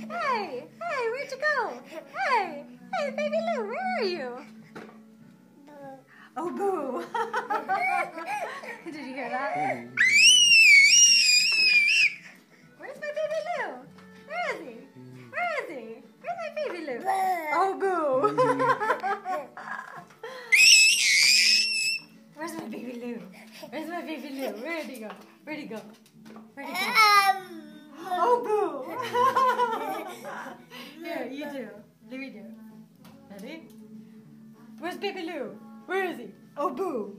Hey, where'd you go? Hey, baby Lou, where are you? Oh, boo. Did you hear that? Where's my baby Lou? Where is he? Where's my baby Lou? Oh, boo. Where's my baby Lou? Where's my baby Lou? Where'd he go? Where'd he go? Oh, boo. Here, you do. Louie do. Ready? Where's baby Lou? Where is he? Oh, boo.